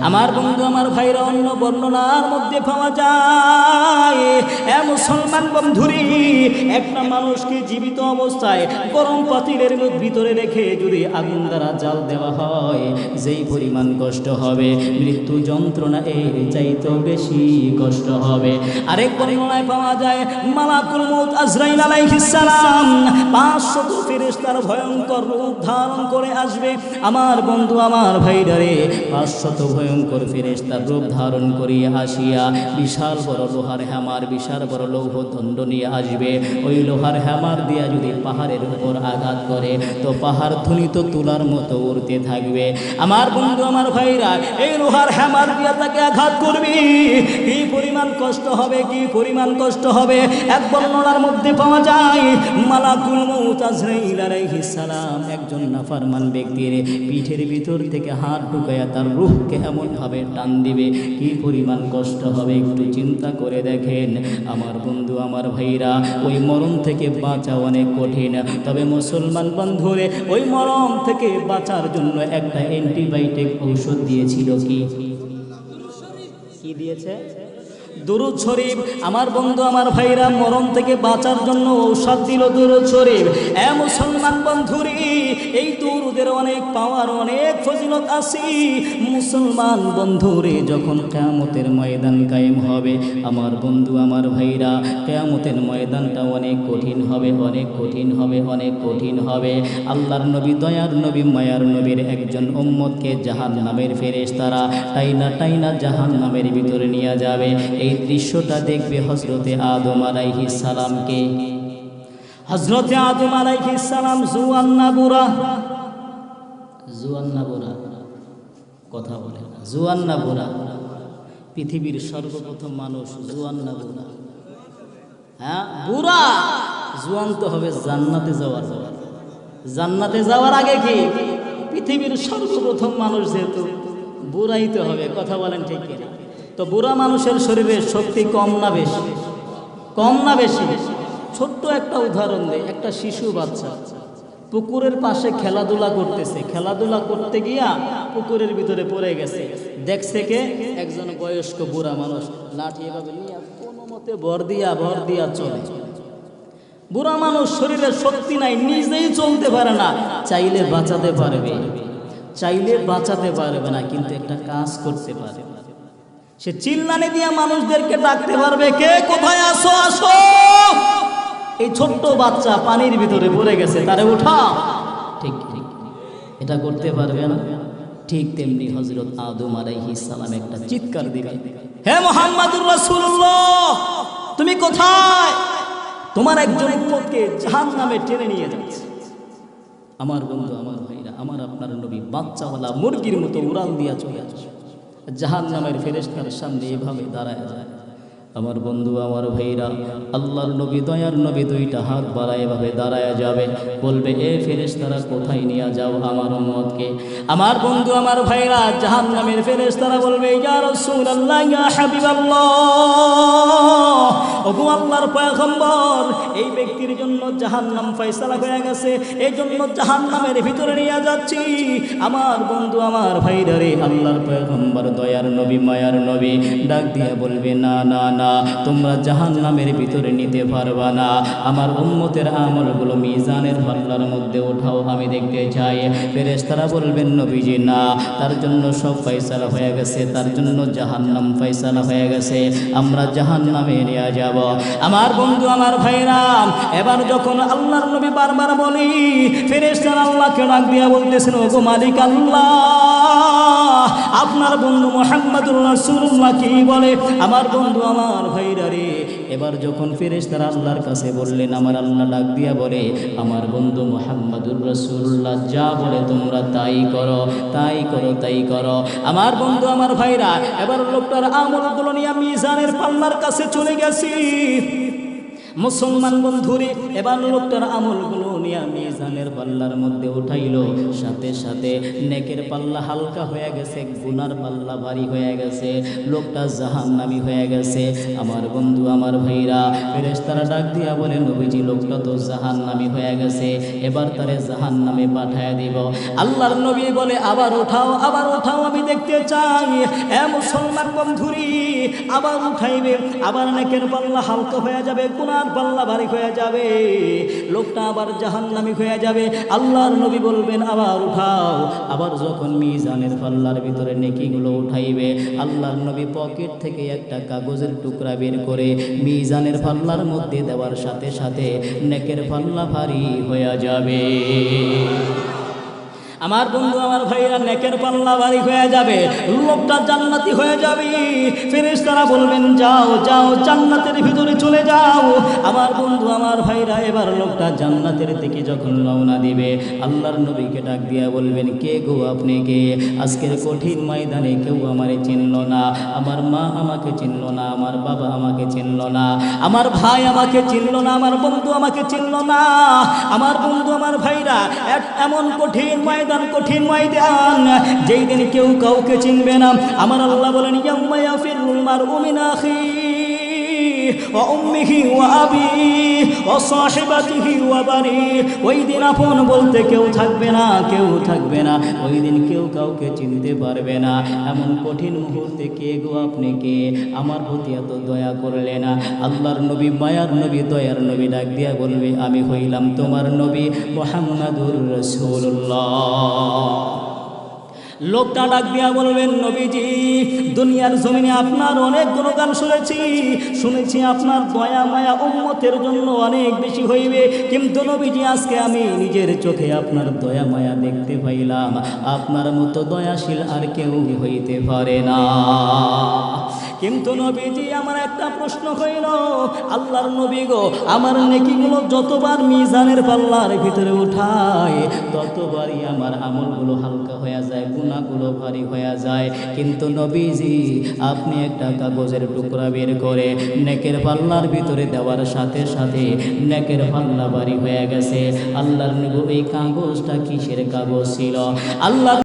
আমার বন্ধু আমার ভাইরা অন্য বর্ণনার মধ্যে পাওয়া যায় এ মুসলমান বন্ধুরি, একটা মানুষকে জীবিত অবস্থায় গরম পাতিলের ভিতরে রেখে যদি আগুন দ্বারা জাল দেওয়া হয়, যেই পরিমাণ কষ্ট হবে মৃত্যু যন্ত্রণা এর চাইতেও বেশি কষ্ট হবে। আরেক বর্ণনায় পাওয়া যায় মালাকুল মউত আজরাইল আলাইহিস সালাম 500 ফেরেশতার ভয়ঙ্কর রূপ ধারণ করে আসবে। আমার বন্ধু আমার ভাইরা রে, 500 ভয়ঙ্কর ফেরেশতার রূপ ধারণ করিয়া আসিয়া বিশাল বড় লোহার হ্যামার, বিশাল বড় লৌহ দণ্ড নিয়ে আসবে। ওই লোহার হ্যামার দিয়া যদি পাহাড়ের উপর আঘাত করে তো পাহাড় ধ্বনিত তুলার মতো উড়তে থাকবে। আমার বন্ধু আমার ভাইরা, এই লোহার হ্যামার দিয়া তাকে আঘাত করবি, কি পরিমাণ কষ্ট হবে, কি পরিমাণ কষ্ট হবে। এক বর্ণনার মধ্যে পাওয়া যায় মালাকুল মউত আজরাইল আলাইহিস সালাম একজন নাফরমান ব্যক্তির পিঠের ভিতর থেকে হাত ঢুকাইয়া তার রূহকে এমনভাবে টান দিবে, কি পরিমাণ কষ্ট হবে একটু চিন্তা করে দেখেন। আমার বন্ধু আমার ভাইরা, ওই মরণ থেকে বাঁচা অনেক কঠিন, তবে মুসলমান বন্ধুরে ওই মরণ থেকে বাঁচার জন্য একটা অ্যান্টিবায়োটিক ঔষধ দিয়েছিল। কি দিয়েছে? দুরূদ শরীফ। আমার বন্ধু আমার ভাইরা, মরণ থেকে বাঁচার জন্য ঔষধ দিল দুরূদ শরীফ। এ মুসলমান বন্ধুরে, এই দুরূদের অনেক পাওয়ার, অনেক ফজিলত আছে। মুসলমান বন্ধুরে, যখন কিয়ামতের ময়দান কায়েম হবে, আমার বন্ধু আমার ভাইরা, কিয়ামতের ময়দানটা অনেক কঠিন হবে, অনেক কঠিন হবে, অনেক কঠিন হবে। আল্লাহর নবী, দয়ার নবী, মায়ার নবীর একজন উম্মতকে জাহান্নামের ফেরেশতারা টাইনা টাইনা জাহান্নামের ভিতরে নিয়ে যাবে। এই দৃশ্যটা দেখবে হযরতে আদম আলাইহিস সালামকে। হযরতে আদম আলাইহিস সালাম জুয়ান্না বুড়া, জুয়ান্না বুড়া, কথা বলে না, জুয়ান্না বুড়া, পৃথিবীর সর্বপ্রথম মানুষ জুয়ান্না বুড়া। হ্যাঁ, বুড়া জুয়ান তো হবে জান্নাতে যাওয়ার, জান্নাতে যাওয়ার আগে কি পৃথিবীর সর্বপ্রথম মানুষ যেহেতু বুড়াইতে হবে, কথা বলেন ঠিক কিনা? তো বুড়া মানুষের শরীরে শক্তি কম না বেশি? কম না বেশি? ছোট্ট একটা উদাহরণ দেয়। একটা শিশু বাচ্চা পুকুরের পাশে খেলাধুলা করতেছে, খেলাধুলা করতে গিয়া পুকুরের ভিতরে পড়ে গেছে। দেখছে কে? একজন বয়স্ক বুড়া মানুষ লাঠি এভাবে নিয়ে কোনো মতে ভর দিয়া চলে। বুড়া মানুষ, শরীরের শক্তি নাই, নিজেই চলতে পারে না, চাইলে বাঁচাতে পারবে, চাইলে বাঁচাতে পারবে না, কিন্তু একটা কাজ করতে পারে। সে চিল্লানি দিয়া মানুষদেরকে ডাকতে পারবে, কে কোথায় আসো আসো। এই ছোট্ট বাচ্চা পানির ভিতরে পড়ে গেছে, তারে উঠা, ঠিক ঠিক এটা করতে পারবে না। ঠিক তেমনি হযরত আদম আলাইহিস সালাম একটা চিৎকার দিবে, হে মুহাম্মাদুর রাসূলুল্লাহ, তুমি কোথায়? তোমার একজন উম্মতকে জাহান্নামে টেনে নিয়ে যাচ্ছে। আমার বন্ধু আমার ভাইরা, আমার আপনার নবী বাচ্চাওয়ালা মুরগির মতো উড়াল দিয়া চলে আসে, জাহান্নামের ফেরেশতার সামনে এভাবে দাঁড়ায় যায়। আমার বন্ধু আমার ভাইরা, আল্লাহর নবী, দয়ার নবী দুইটা হাত বাড়ায় এভাবে দাঁড়ায় যাবে, বলবে, এ ফেরেশতারা কোথায় নিয়ে যাও আমার উম্মতকে? আমার বন্ধু আমার ভাইরা, জাহান্নামের ফেরেশতারা বলবে, ইয়া রাসূলুল্লাহ, ইয়া হাবিবাল্লাহ, ওগো আল্লাহর পয়গম্বর, এই ব্যক্তির জন্য জাহান্নাম ফয়সালা হয়ে গেছে, এই জন্য জাহান্নামের ভিতরে নিয়ে যাচ্ছি। আমার বন্ধু আমার ভাইরা রে, আল্লাহর পয়গম্বর, দয়ার নবী, মায়ার নবী ডাক দিয়ে বলবে, না না না, তোমরা জাহান্নামের ভিতরে নিতে পারবা না, আমার উম্মতের আমলগুলো মিজানের পাল্লার মধ্যে ওঠাও, আমি দেখতে চাই। ফেরেশতারা বলবেন, নবীজি না, তার জন্য সব ফয়সালা হয়ে গেছে, তার জন্য জাহান্নাম ফয়সালা হয়ে গেছে, আমরা জাহান্নামে নিয়ে যাব। আমার বন্ধু আমার ভাইরা, এবার যখন আল্লাহর নবী বারবার বলি, ফেরেশতারা আল্লাহকে ডাক দিয়া বলতেছেন, ওগো মালিক আল্লাহ, আপনার বন্ধু মুহাম্মদুর রাসূলুল্লাহ কি বলে? আমার বন্ধু আমার ভাইরা রে, এবার যখন ফেরেশতারা আল্লাহর কাছে বললেন, আমার আল্লাহ ডাক দিয়া বলে, আমার বন্ধু মুহাম্মদুর রাসূলুল্লাহ যা বলে তোমরা তাই করো, তাই করো, তাই করো। আমার বন্ধু আমার ভাইরা, এবার লোকটার আমলগুলো নিয়ে মিজানের পাল্লার কাছে চলে গেছি। মুসলমান বন্ধুরে, এবার লোকটার আমলগুলো নিয়ে মিজানের পাল্লার মধ্যে উঠাইল, সাথে সাথে নেকের পাল্লা হালকা হয়ে গেছে, গুনার পাল্লা ভারী হয়ে গেছে, লোকটা জাহান্নামী হয়ে গেছে। আমার বন্ধু, আমার ভাইরা, ফেরেশতারা ডাক দিয়া বলে, নবীজি লোকটা তো জাহান্নামী হয়ে গেছে, এবার তারে জাহান্নামে পাঠায় দিব। আল্লাহর নবী বলে, আবার উঠাও, আবার উঠাও, আমি দেখতে চাই। এ মুসলমান বন্ধুরি, আবার উঠাইবে, আবার নেকের পাল্লা হালকা হয়ে যাবে, গুনার পাল্লা ভারী হয়ে যাবে, লোকটা আবার জাহান্নামী হয়ে যাবে। আল্লাহর নবী বলবেন, আবার উঠাও। আবার যখন মিজানের পাল্লার ভিতরে নেকিগুলো উঠাইবে, আল্লাহর নবী পকেট থেকে একটা কাগজের টুকরা বের করে মিজানের পাল্লার মধ্যে দেওয়ার সাথে সাথে নেকের পাল্লা ভারী হয়ে যাবে। আমার বন্ধু, আমার ভাইরা, নেকের পাল্লা ভারী হয়ে যাবে, লোকটা জান্নাতি হয়ে যাবে। ফেরেশতারা বলবেন, যাও যাও, জান্নাতের ভিতরে চলে যাও। আমার বন্ধু, আমার ভাইরা, এবার লোকটা জান্নাতের দিকে যখন রওনা দিবে, আল্লাহর নবীকে ডাক দিয়া বলবেন, কে গো আপনি কে? আজকের কঠিন ময়দানে কেউ আমারে চিনল না, আমার মা আমাকে চিনল না, আমার বাবা আমাকে চিনল না, আমার ভাই আমাকে চিনল না, আমার বন্ধু আমাকে চিনল না। আমার বন্ধু, আমার ভাইরা, এমন কঠিন কঠিন ময়দান, যেই দিন কেউ কাউকে চিনবে না। আমার আল্লাহ বলেন, ইয়াউমা ইয়াফিরুল মারউ মিন আখিহি ওয়া উম্মিহি ওয়া আবিহি ওয়া সাহিবাতিহি ওয়া বানিহি। ওই দিন আপন বলতে কেউ থাকবে না, কেউ থাকবে না। ওই দিন কেউ কাউকে চিনতে পারবে না। এমন কঠিন মুহূর্তে কে গো আপনি কে? আমার প্রতি এত দয়া করলে না? আল্লাহর নবী, মায়ার নবী, দয়ার নবী ডাক দিয়া বলবে, আমি হইলাম তোমার নবী মুহাম্মাদুর রাসূলুল্লাহ। লোকটা ডাক দিয়া বলবেন, নবীজি, দুনিয়ার জমিনে আপনার অনেক গুণগান শুনেছি আপনার দয়া মায়া উম্মতের জন্য অনেক বেশি হইবে, কিন্তু নবীজি আজকে আমি নিজের চোখে আপনার দয়া মায়া দেখতে পাইলাম। আপনার মতো দয়াশীল আর কেউ হইতে পারে না। কিন্তু নবীজি, আমার একটা প্রশ্ন হইল, আল্লাহর নবী গো, আমার নেকিগুলো যতবার মিজানের পাল্লার ভিতরে উঠায়, ততবারই আমার আমলগুলো হালকা হয়ে যায়, গুনাহগুলো ভারী হয়ে যায়। কিন্তু নবীজি, আপনি একটা কাগজের টুকরা বের করে নেকের পাল্লার ভিতরে দেওয়ার সাথে সাথে নেকের পাল্লা ভারী হয়ে গেছে। আল্লাহর নবী, এই কাগজটা কিসের কাগজ ছিল? আল্লাহ